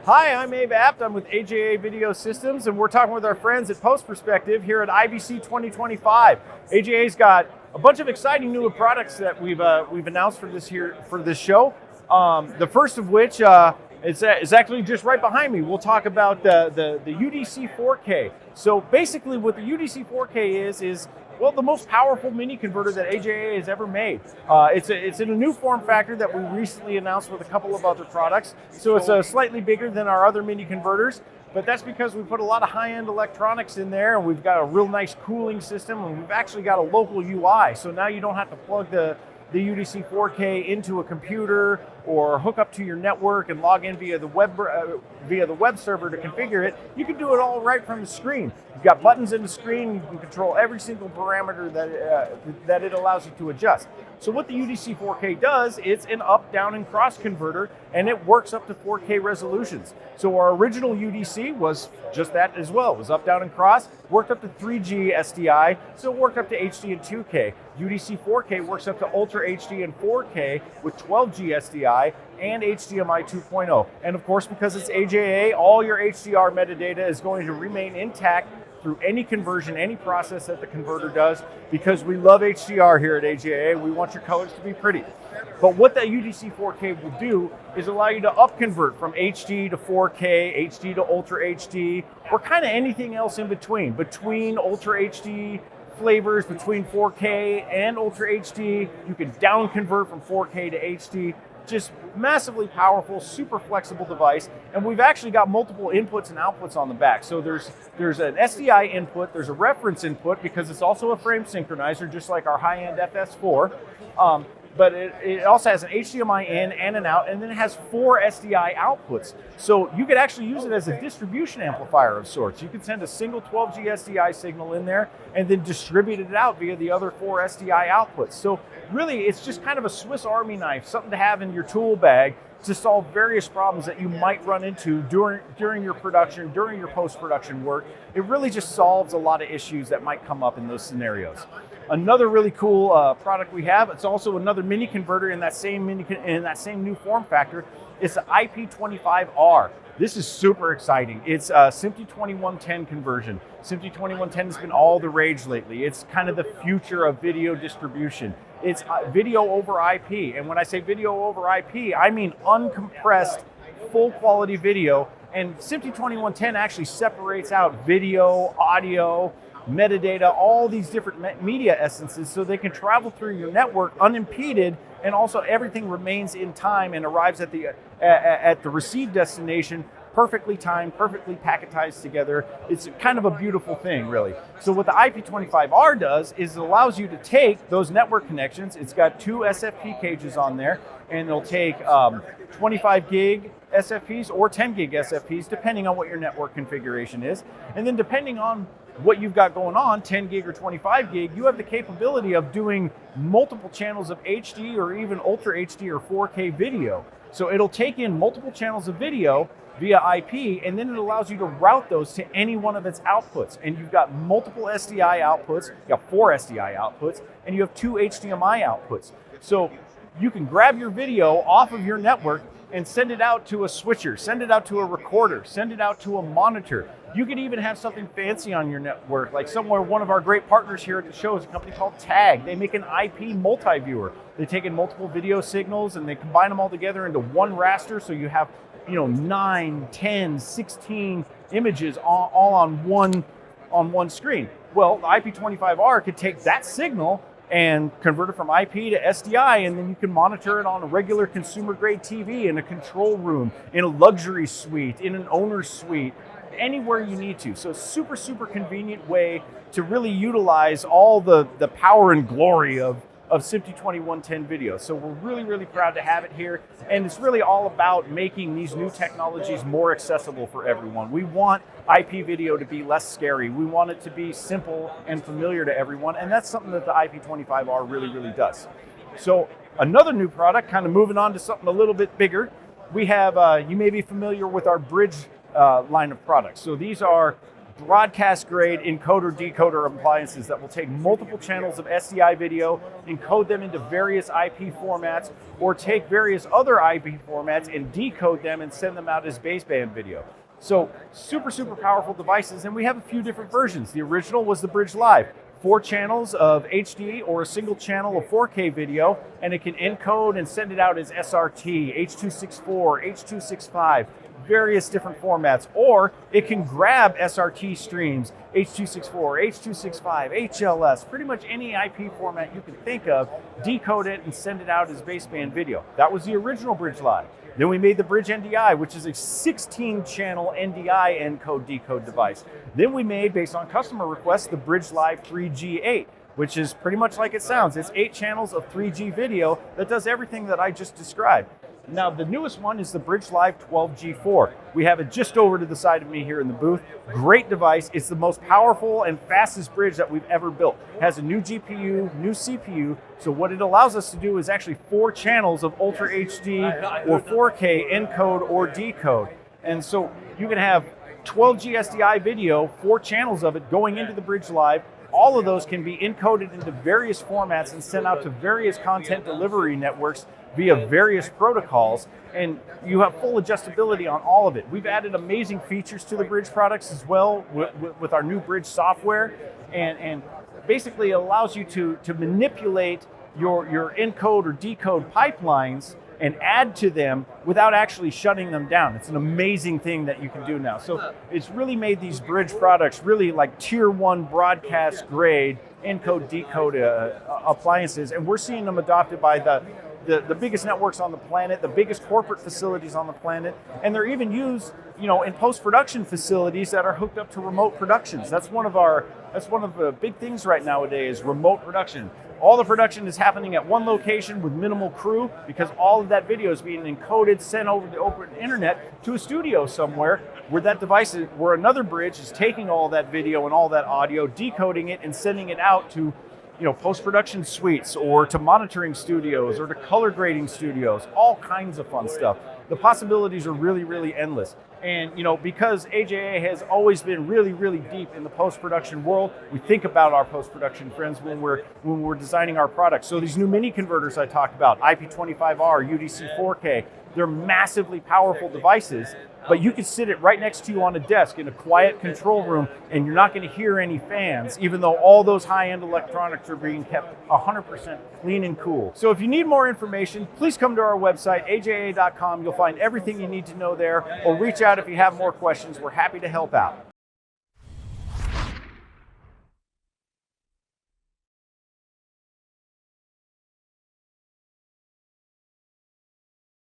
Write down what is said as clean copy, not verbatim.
Hi, I'm Abe Abt. I'm with AJA Video Systems, and we're talking with our friends at Post Perspective here at IBC 2025. AJA's got a bunch of exciting new products that we've announced for this show. The first of which is actually just right behind me. We'll talk about the UDC 4K. So basically, what the UDC 4K is well, the most powerful mini converter that AJA has ever made. It's in a new form factor that we recently announced with a couple of other products. So it's slightly bigger than our other mini converters, but that's because we put a lot of high-end electronics in there, and we've got a real nice cooling system, and we've actually got a local UI. So now you don't have to plug the UDC 4K into a computer or hook up to your network and log in via the web server to configure it. You can do it all right from the screen. You've got buttons in the screen. You can control every single parameter that it allows you to adjust. So what the UDC 4K does, it's an up, down, and cross converter, and it works up to 4K resolutions. So our original UDC was just that as well. It was up, down, and cross, worked up to 3G SDI, so it worked up to HD and 2K. UDC 4K works up to Ultra HD and 4K with 12G SDI and HDMI 2.0. And of course, because it's AJA, all your HDR metadata is going to remain intact through any conversion, any process that the converter does, because we love HDR here at AJA. We want your colors to be pretty. But what that UDC 4K will do is allow you to up convert from HD to 4K, HD to Ultra HD, or kind of anything else in between Ultra HD flavors, between 4K and Ultra HD. You can down convert from 4K to HD. Just massively powerful, super flexible device, and we've actually got multiple inputs and outputs on the back. So there's an SDI input, there's a reference input because it's also a frame synchronizer, just like our high-end FS4. But it also has an HDMI in and an out, and then it has 4 SDI outputs. So you could actually use it as a distribution amplifier of sorts. You could send a single 12G SDI signal in there and then distribute it out via the other 4 SDI outputs. So really, it's just kind of a Swiss Army knife, something to have in your tool bag to solve various problems that you might run into during your production, during your post-production work. It really just solves a lot of issues that might come up in those scenarios. Another really cool product we have, it's also another mini converter in that same new form factor. It's the IP25R. This is super exciting. It's a SMPTE 2110 conversion. SMPTE 2110 has been all the rage lately. It's kind of the future of video distribution. It's video over IP, and when I say video over IP, I mean uncompressed, full quality video. And SMPTE 2110 actually separates out video, audio, metadata, all these different media essences, so they can travel through your network unimpeded, and also everything remains in time and arrives at the receive destination perfectly timed, perfectly packetized together. It's kind of a beautiful thing, really. So what the IP25R does is it allows you to take those network connections. It's got 2 SFP cages on there, and it'll take 25 gig SFPs or 10 gig SFPs, depending on what your network configuration is. And then depending on what you've got going on, 10 gig or 25 gig, you have the capability of doing multiple channels of HD or even Ultra HD or 4K video. So it'll take in multiple channels of video via IP, and then it allows you to route those to any one of its outputs. And you've got multiple SDI outputs, you've got 4 SDI outputs, and you have 2 HDMI outputs. So you can grab your video off of your network and send it out to a switcher, send it out to a recorder, send it out to a monitor. You could even have something fancy on your network, like one of our great partners here at the show is a company called Tag. They make an IP multi-viewer. They take in multiple video signals and they combine them all together into one raster, so you have 9, 10, 16 images all on one screen. Well, the IP25R could take that signal and convert it from IP to SDI, and then you can monitor it on a regular consumer-grade TV, in a control room, in a luxury suite, in an owner's suite, anywhere you need to. So super, super convenient way to really utilize all the power and glory of SMPTE 2110 video. So we're really, really proud to have it here, and it's really all about making these new technologies more accessible for everyone. We want IP video to be less scary. We want it to be simple and familiar to everyone, and that's something that the IP25R really, really does. So another new product, kind of moving on to something a little bit bigger, we have, you may be familiar with our Bridge line of products. So these are broadcast grade encoder decoder appliances that will take multiple channels of SDI video, encode them into various IP formats, or take various other IP formats and decode them and send them out as baseband video. So super, super powerful devices, and we have a few different versions. The original was the Bridge Live. 4 channels of HD or a single channel of 4K video, and it can encode and send it out as SRT, H.264, H.265, various different formats. Or it can grab SRT streams, H.264, H.265, HLS, pretty much any IP format you can think of, decode it and send it out as baseband video. That was the original Bridge Live. Then we made the Bridge NDI, which is a 16-channel NDI encode decode device. Then we made, based on customer requests, the Bridge Live 3G8, which is pretty much like it sounds. It's 8 channels of 3G video that does everything that I just described. Now, the newest one is the Bridge Live 12G4. We have it just over to the side of me here in the booth. Great device. It's the most powerful and fastest bridge that we've ever built. It has a new GPU, new CPU. So what it allows us to do is actually 4 channels of Ultra HD or 4K encode or decode. And so you can have 12G SDI video, 4 channels of it going into the Bridge Live. All of those can be encoded into various formats and sent out to various content delivery networks via various protocols, and you have full adjustability on all of it. We've added amazing features to the Bridge products as well with our new Bridge software, and basically it allows you to manipulate your encode or decode pipelines and add to them without actually shutting them down. It's an amazing thing that you can do now. So it's really made these Bridge products really like tier 1 broadcast grade encode decode appliances, and we're seeing them adopted by the biggest networks on the planet, the biggest corporate facilities on the planet, and they're even used, in post-production facilities that are hooked up to remote productions. That's one of the big things right nowadays, remote production. All the production is happening at one location with minimal crew because all of that video is being encoded, sent over the open internet to a studio somewhere where that device is, where another bridge is taking all that video and all that audio, decoding it and sending it out to post-production suites or to monitoring studios or to color grading studios, all kinds of fun stuff. The possibilities are really, really endless. And because AJA has always been really, really deep in the post-production world, we think about our post-production friends when we're designing our products. So these new mini converters I talked about, IP25R, UDC 4K, they're massively powerful devices, but you can sit it right next to you on a desk in a quiet control room and you're not going to hear any fans, even though all those high-end electronics are being kept 100% clean and cool. So if you need more information, please come to our website, aja.com. You'll find everything you need to know there, or reach out if you have more questions. We're happy to help out.